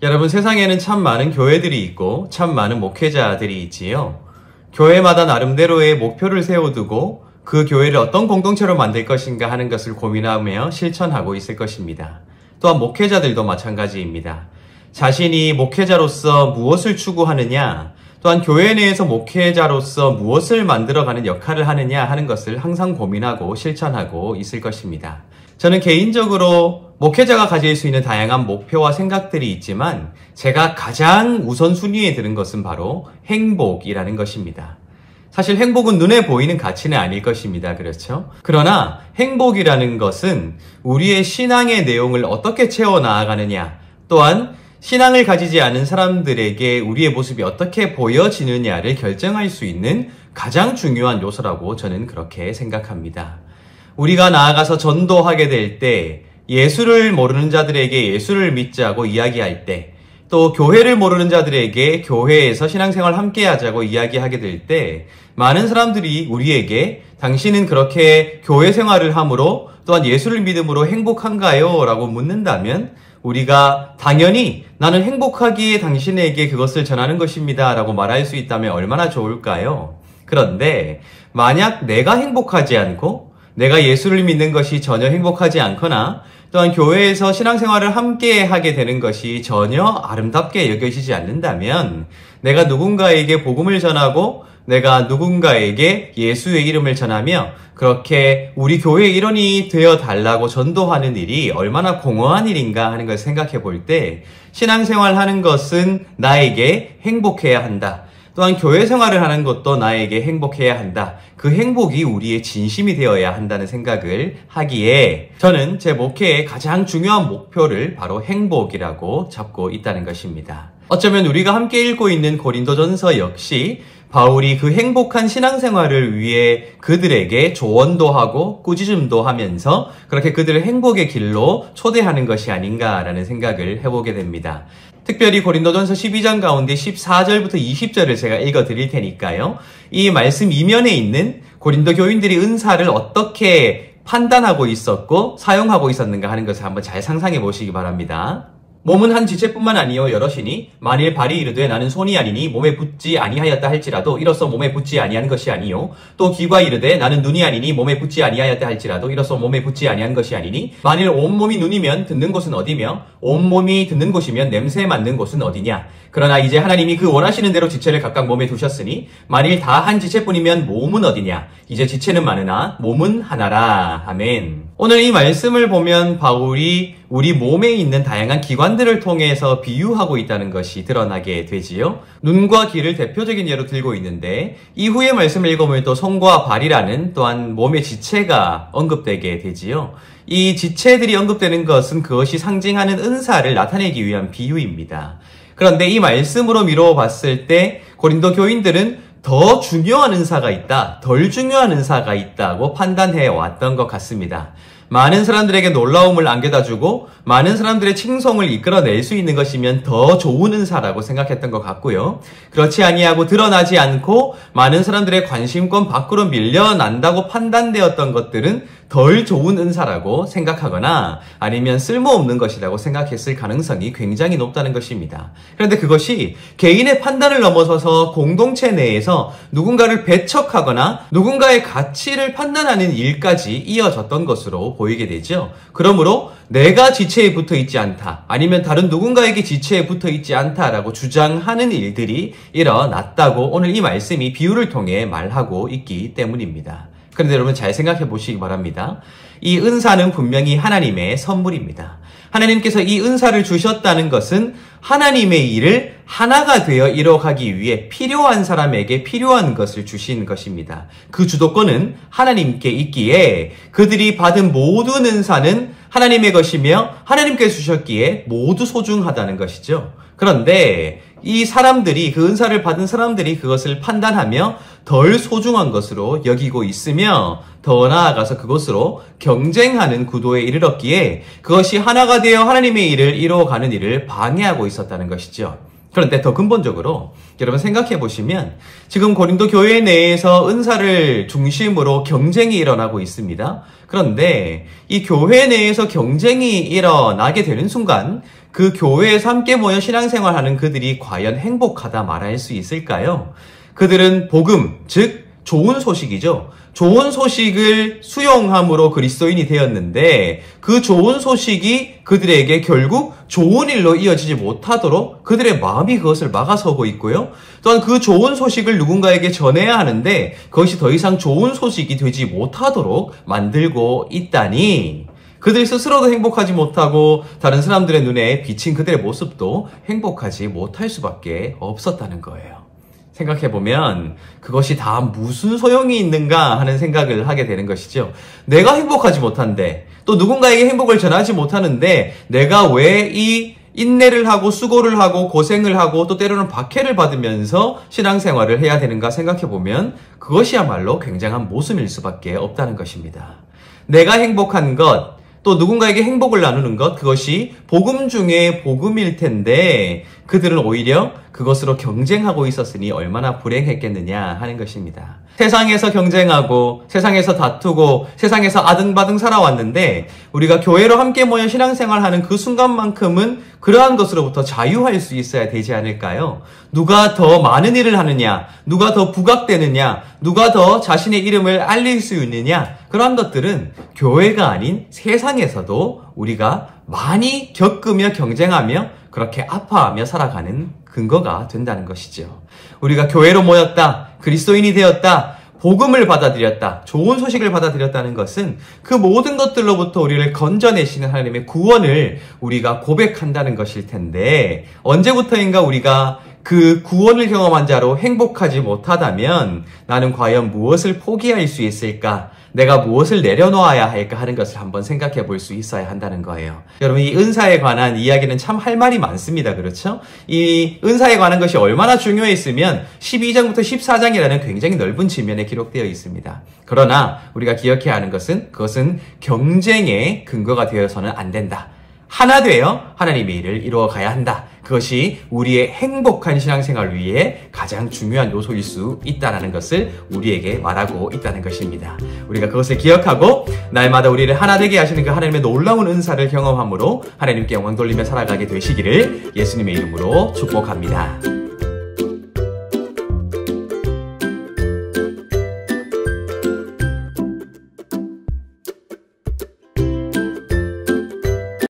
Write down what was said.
여러분, 세상에는 참 많은 교회들이 있고 참 많은 목회자들이 있지요. 교회마다 나름대로의 목표를 세워두고 그 교회를 어떤 공동체로 만들 것인가 하는 것을 고민하며 실천하고 있을 것입니다. 또한 목회자들도 마찬가지입니다. 자신이 목회자로서 무엇을 추구하느냐, 또한 교회 내에서 목회자로서 무엇을 만들어가는 역할을 하느냐 하는 것을 항상 고민하고 실천하고 있을 것입니다. 저는 개인적으로 목회자가 가질 수 있는 다양한 목표와 생각들이 있지만 제가 가장 우선순위에 드는 것은 바로 행복이라는 것입니다. 사실 행복은 눈에 보이는 가치는 아닐 것입니다. 그렇죠? 그러나 행복이라는 것은 우리의 신앙의 내용을 어떻게 채워나가느냐, 또한 신앙을 가지지 않은 사람들에게 우리의 모습이 어떻게 보여지느냐를 결정할 수 있는 가장 중요한 요소라고 저는 그렇게 생각합니다. 우리가 나아가서 전도하게 될 때, 예수를 모르는 자들에게 예수를 믿자고 이야기할 때, 또 교회를 모르는 자들에게 교회에서 신앙생활 함께 하자고 이야기하게 될 때, 많은 사람들이 우리에게 당신은 그렇게 교회 생활을 함으로 또한 예수를 믿음으로 행복한가요? 라고 묻는다면 우리가 당연히 나는 행복하기에 당신에게 그것을 전하는 것입니다 라고 말할 수 있다면 얼마나 좋을까요? 그런데 만약 내가 행복하지 않고 내가 예수를 믿는 것이 전혀 행복하지 않거나 또한 교회에서 신앙생활을 함께 하게 되는 것이 전혀 아름답게 여겨지지 않는다면 내가 누군가에게 복음을 전하고 내가 누군가에게 예수의 이름을 전하며 그렇게 우리 교회의 일원이 되어 달라고 전도하는 일이 얼마나 공허한 일인가 하는 것을 생각해 볼 때 신앙생활 하는 것은 나에게 행복해야 한다. 또한 교회 생활을 하는 것도 나에게 행복해야 한다. 그 행복이 우리의 진심이 되어야 한다는 생각을 하기에 저는 제 목회의 가장 중요한 목표를 바로 행복이라고 잡고 있다는 것입니다. 어쩌면 우리가 함께 읽고 있는 고린도전서 역시 바울이 그 행복한 신앙생활을 위해 그들에게 조언도 하고 꾸짖음도 하면서 그렇게 그들을 행복의 길로 초대하는 것이 아닌가라는 생각을 해보게 됩니다. 특별히 고린도전서 12장 가운데 14절부터 20절을 제가 읽어드릴 테니까요. 이 말씀 이면에 있는 고린도 교인들이 은사를 어떻게 판단하고 있었고 사용하고 있었는가 하는 것을 한번 잘 상상해 보시기 바랍니다. 몸은 한 지체뿐만 아니요 여럿이니 만일 발이 이르되 나는 손이 아니니 몸에 붙지 아니하였다 할지라도 이로써 몸에 붙지 아니한 것이 아니요 또 귀가 이르되 나는 눈이 아니니 몸에 붙지 아니하였다 할지라도 이로써 몸에 붙지 아니한 것이 아니니 만일 온몸이 눈이면 듣는 곳은 어디며 온몸이 듣는 곳이면 냄새 맡는 곳은 어디냐. 그러나 이제 하나님이 그 원하시는 대로 지체를 각각 몸에 두셨으니 만일 다 한 지체뿐이면 몸은 어디냐. 이제 지체는 많으나 몸은 하나라. 아멘. 오늘 이 말씀을 보면 바울이 우리 몸에 있는 다양한 기관들을 통해서 비유하고 있다는 것이 드러나게 되지요. 눈과 귀를 대표적인 예로 들고 있는데 이후의 말씀을 읽으면 또 손과 발이라는 또한 몸의 지체가 언급되게 되지요. 이 지체들이 언급되는 것은 그것이 상징하는 은사를 나타내기 위한 비유입니다. 그런데 이 말씀으로 미루어 봤을 때 고린도 교인들은 더 중요한 은사가 있다, 덜 중요한 은사가 있다고 판단해 왔던 것 같습니다. 많은 사람들에게 놀라움을 안겨다주고 많은 사람들의 칭송을 이끌어낼 수 있는 것이면 더 좋은 은사라고 생각했던 것 같고요. 그렇지 아니하고 드러나지 않고 많은 사람들의 관심권 밖으로 밀려난다고 판단되었던 것들은 덜 좋은 은사라고 생각하거나 아니면 쓸모없는 것이라고 생각했을 가능성이 굉장히 높다는 것입니다. 그런데 그것이 개인의 판단을 넘어서서 공동체 내에서 누군가를 배척하거나 누군가의 가치를 판단하는 일까지 이어졌던 것으로 보이게 되죠. 그러므로 내가 지체에 붙어 있지 않다, 아니면 다른 누군가에게 지체에 붙어 있지 않다라고 주장하는 일들이 일어났다고 오늘 이 말씀이 비유를 통해 말하고 있기 때문입니다. 그런데 여러분 잘 생각해 보시기 바랍니다. 이 은사는 분명히 하나님의 선물입니다. 하나님께서 이 은사를 주셨다는 것은 하나님의 일을 하나가 되어 이뤄가기 위해 필요한 사람에게 필요한 것을 주신 것입니다. 그 주도권은 하나님께 있기에 그들이 받은 모든 은사는 하나님의 것이며 하나님께서 주셨기에 모두 소중하다는 것이죠. 그런데 이 사람들이, 그 은사를 받은 사람들이 그것을 판단하며 덜 소중한 것으로 여기고 있으며 더 나아가서 그것으로 경쟁하는 구도에 이르렀기에 그것이 하나가 되어 하나님의 일을 이루어가는 일을 방해하고 있었다는 것이죠. 그런데 더 근본적으로 여러분 생각해 보시면 지금 고린도 교회 내에서 은사를 중심으로 경쟁이 일어나고 있습니다. 그런데 이 교회 내에서 경쟁이 일어나게 되는 순간 그 교회에서 함께 모여 신앙생활하는 그들이 과연 행복하다 말할 수 있을까요? 그들은 복음, 즉 좋은 소식이죠. 좋은 소식을 수용함으로 그리스도인이 되었는데 그 좋은 소식이 그들에게 결국 좋은 일로 이어지지 못하도록 그들의 마음이 그것을 막아서고 있고요. 또한 그 좋은 소식을 누군가에게 전해야 하는데 그것이 더 이상 좋은 소식이 되지 못하도록 만들고 있다니 그들 스스로도 행복하지 못하고 다른 사람들의 눈에 비친 그들의 모습도 행복하지 못할 수밖에 없었다는 거예요. 생각해보면 그것이 다 무슨 소용이 있는가 하는 생각을 하게 되는 것이죠. 내가 행복하지 못한데 또 누군가에게 행복을 전하지 못하는데 내가 왜 이 인내를 하고 수고를 하고 고생을 하고 또 때로는 박해를 받으면서 신앙생활을 해야 되는가 생각해보면 그것이야말로 굉장한 모순일 수밖에 없다는 것입니다. 내가 행복한 것 또 누군가에게 행복을 나누는 것 그것이 복음 중에 복음일 텐데 그들은 오히려 그것으로 경쟁하고 있었으니 얼마나 불행했겠느냐 하는 것입니다. 세상에서 경쟁하고 세상에서 다투고 세상에서 아등바등 살아왔는데 우리가 교회로 함께 모여 신앙생활하는 그 순간만큼은 그러한 것으로부터 자유할 수 있어야 되지 않을까요? 누가 더 많은 일을 하느냐, 누가 더 부각되느냐, 누가 더 자신의 이름을 알릴 수 있느냐 그러한 것들은 교회가 아닌 세상에서도 우리가 많이 겪으며 경쟁하며 그렇게 아파하며 살아가는 근거가 된다는 것이죠. 우리가 교회로 모였다, 그리스도인이 되었다, 복음을 받아들였다, 좋은 소식을 받아들였다는 것은 그 모든 것들로부터 우리를 건져내시는 하나님의 구원을 우리가 고백한다는 것일 텐데 언제부터인가 우리가 그 구원을 경험한 자로 행복하지 못하다면 나는 과연 무엇을 포기할 수 있을까? 내가 무엇을 내려놓아야 할까 하는 것을 한번 생각해 볼 수 있어야 한다는 거예요. 여러분 이 은사에 관한 이야기는 참 할 말이 많습니다. 그렇죠? 이 은사에 관한 것이 얼마나 중요했으면 12장부터 14장이라는 굉장히 넓은 지면에 기록되어 있습니다. 그러나 우리가 기억해야 하는 것은 그것은 경쟁의 근거가 되어서는 안 된다. 하나 되어 하나님의 일을 이루어 가야 한다. 그것이 우리의 행복한 신앙생활을 위해 가장 중요한 요소일 수 있다는 것을 우리에게 말하고 있다는 것입니다. 우리가 그것을 기억하고 날마다 우리를 하나 되게 하시는 그 하나님의 놀라운 은사를 경험함으로 하나님께 영광 돌리며 살아가게 되시기를 예수님의 이름으로 축복합니다.